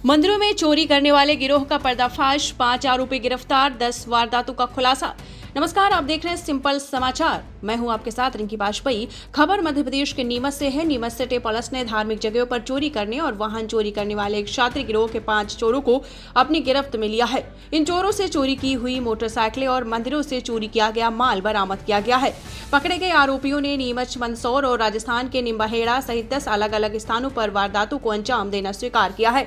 मंदिरों में चोरी करने वाले गिरोह का पर्दाफाश, 5 आरोपी गिरफ्तार, 10 वारदातों का खुलासा। नमस्कार, आप देख रहे हैं सिंपल समाचार। मैं हूं आपके साथ रिंकी वाजपेयी। खबर मध्य प्रदेश के नीमच से है। नीमच सिटी पुलिस ने धार्मिक जगहों पर चोरी करने और वाहन चोरी करने वाले एक छात्र गिरोह के 5 चोरों को अपनी गिरफ्त में लिया है। इन चोरों से चोरी की हुई मोटरसाइकिलें और मंदिरों से चोरी किया गया माल बरामद किया गया है। पकड़े गए आरोपियों ने नीमच, मंदसौर और राजस्थान के निम्बाहेड़ा सहित 10 अलग अलग स्थानों पर वारदातों को अंजाम देना स्वीकार किया है।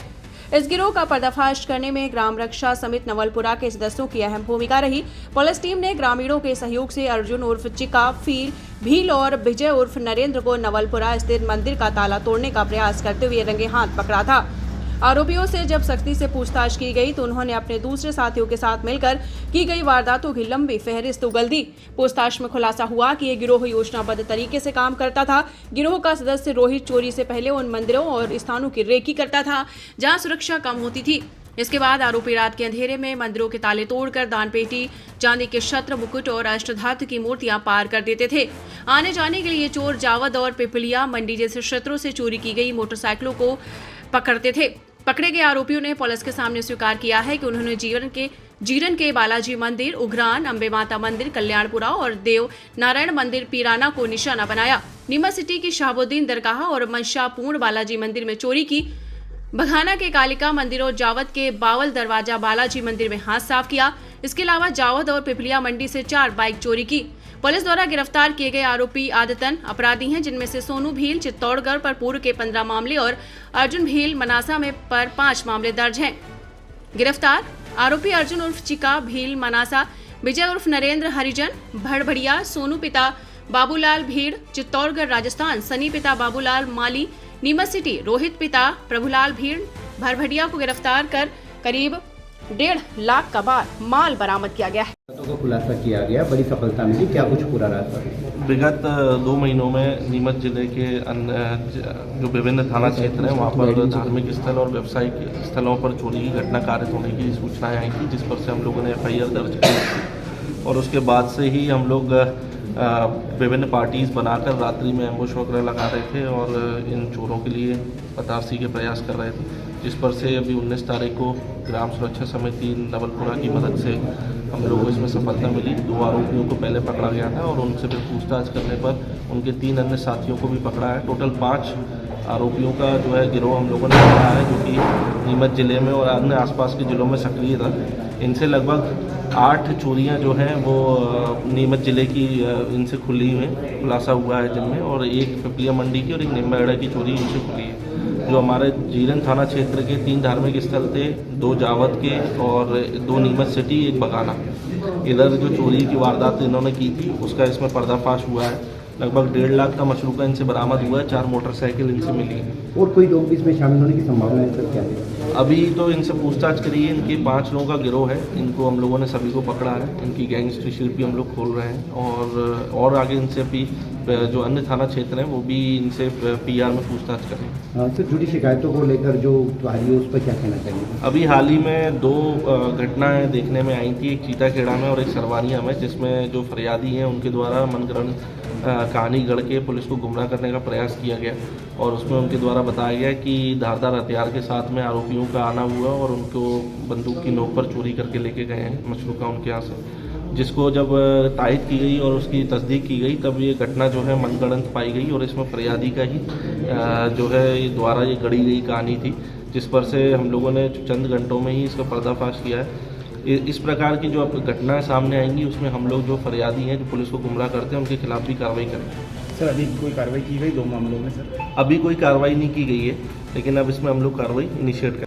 इस गिरोह का पर्दाफाश करने में ग्राम रक्षा समिति नवलपुरा के सदस्यों की अहम भूमिका रही। पुलिस टीम ने ग्रामीणों के सहयोग से अर्जुन उर्फ चिका, भील और विजय उर्फ नरेंद्र को नवलपुरा स्थित मंदिर का ताला तोड़ने का प्रयास करते हुए रंगे हाथ पकड़ा था। आरोपियों से जब सख्ती से पूछताछ की गई तो उन्होंने अपने दूसरे साथियों के साथ मिलकर की गई वारदातों की लंबी फहरिस्त उगल दी। पूछताछ में खुलासा हुआ कि ये गिरोह योजनाबद्ध तरीके से काम करता था। गिरोह का सदस्य रोहित चोरी से पहले उन मंदिरों और स्थानों की रेकी करता था जहां सुरक्षा कम होती थी। इसके बाद आरोपी रात के अंधेरे में मंदिरों के ताले तोड़कर दानपेटी, चांदी के छत्र, मुकुट और अष्टधातु की मूर्तियां पार कर देते थे। आने जाने के लिए चोर जावद और पिपलिया मंडी जैसे क्षेत्रों से चोरी की गई मोटरसाइकिलों को पकड़ते थे। पकड़े गए आरोपियों ने पुलिस के सामने स्वीकार किया है कि उन्होंने जीरन के बालाजी मंदिर, उघरान, अंबे माता मंदिर, कल्याणपुरा और देव नारायण मंदिर पीराना को निशाना बनाया। नीमच सिटी की शाहबुद्दीन दरगाह और मंशापूर्ण बालाजी मंदिर में चोरी की। बघाना के कालिका मंदिर और जावद के बावल दरवाजा बालाजी मंदिर में हाथ साफ किया। इसके अलावा जावद और पिपलिया मंडी से 4 बाइक चोरी की। पुलिस द्वारा गिरफ्तार किए गए आरोपी आदतन अपराधी हैं, जिनमें से सोनू भील चित्तौड़गढ़ पर पूर्व के 15 मामले और अर्जुन भील मनासा में पर 5 मामले दर्ज हैं। गिरफ्तार आरोपी अर्जुन उर्फ चिका, भील मनासा, विजय उर्फ नरेंद्र हरिजन भड़भड़िया, सोनू पिता बाबूलाल भीड़ चित्तौड़गढ़ राजस्थान, सनी पिता बाबूलाल माली नीमच सिटी, रोहित पिता प्रभुलाल भीड़ भड़भड़िया को गिरफ्तार कर करीब 1.5 लाख का माल बरामद किया गया है। को खुलासा किया गया, बड़ी सफलता मिली, क्या कुछ पूरा रहा था? विगत 2 महीनों में नीमच जिले के जो विभिन्न थाना क्षेत्र हैं वहाँ पर धार्मिक स्थल और व्यावसायिक स्थलों पर चोरी की घटना कारित होने की सूचनाएं आई थी, जिस पर से हम लोगों ने FIR दर्ज की और उसके बाद से ही हम लोग विभिन्न पार्टीज बनाकर रात्रि में एम्बुश वगैरह लगा रहे थे और इन चोरों के लिए पतासी के प्रयास कर रहे थे, जिस पर से अभी 19 तारीख को ग्राम सुरक्षा समिति नवलपुरा की मदद से हम लोगों को इसमें सफलता मिली। 2 आरोपियों को पहले पकड़ा गया था और उनसे फिर पूछताछ करने पर उनके 3 अन्य साथियों को भी पकड़ा है। टोटल 5 आरोपियों का जो है गिरोह हम लोगों ने पकड़ा है, जो कि नीमच जिले में और अन्य आसपास के जिलों में सक्रिय था। इनसे लगभग 8 चोरियां जो हैं वो नीमच जिले की इनसे खुली हुई खुलासा हुआ है, जिनमें और एक पिपलिया मंडी की और एक निम्बाहेड़ा की चोरी इनसे खुली है। जो हमारे जीरन थाना क्षेत्र के 3 धार्मिक स्थल थे, 2 जावद के और 2 नीमच सिटी, 1 बघाना, इधर जो चोरी की वारदात इन्होंने की थी उसका इसमें पर्दाफाश हुआ है। लगभग 1.5 लाख का मशरूका इनसे बरामद हुआ है, 4 मोटरसाइकिल इनसे मिली है। और कोई लोग भी इसमें शामिल होने की संभावना है सर, क्या है? अभी तो इनसे पूछताछ करी है। इनके 5 लोगों का गिरोह है, इनको हम लोगों ने सभी को पकड़ा है। इनकी गैंगस्टर शीट भी हम लोग खोल रहे हैं और आगे इनसे अभी जो अन्य थाना क्षेत्र हैं वो भी इनसे PR में पूछताछ करें। सर, जुड़ी शिकायतों को लेकर जो तुम्हारी है उस पर क्या कहना चाहिए? अभी हाल ही में 2 घटनाएं देखने में आई थी, एक चीताखेड़ा में और एक सरवानिया में, जिसमें जो फरियादी हैं उनके द्वारा मनगढ़ंत कहानी गढ़ के पुलिस को गुमराह करने का प्रयास किया गया और उसमें उनके द्वारा बताया गया कि धारदार हथियार के साथ में आरोपियों का आना हुआ और उनको बंदूक की नोक पर चोरी करके लेके गए हैं मशरूका उनके यहाँ से, जिसको जब तायद की गई और उसकी तस्दीक की गई तब ये घटना जो है मनगढ़ंत पाई गई और इसमें फरियादी का ही जो है द्वारा ये गढ़ी गई कहानी थी, जिस पर से हम लोगों ने चंद घंटों में ही इसका पर्दाफाश किया है। इस प्रकार की जो घटनाएं सामने आएंगी उसमें हम लोग जो फरियादी हैं, जो पुलिस को गुमराह करते हैं, उनके खिलाफ भी कार्रवाई करेंगे। सर, अभी कोई कार्रवाई की गई 2 मामलों में? सर, अभी कोई कार्रवाई नहीं की गई है, लेकिन अब इसमें हम लोग कार्रवाई इनिशिएट करें।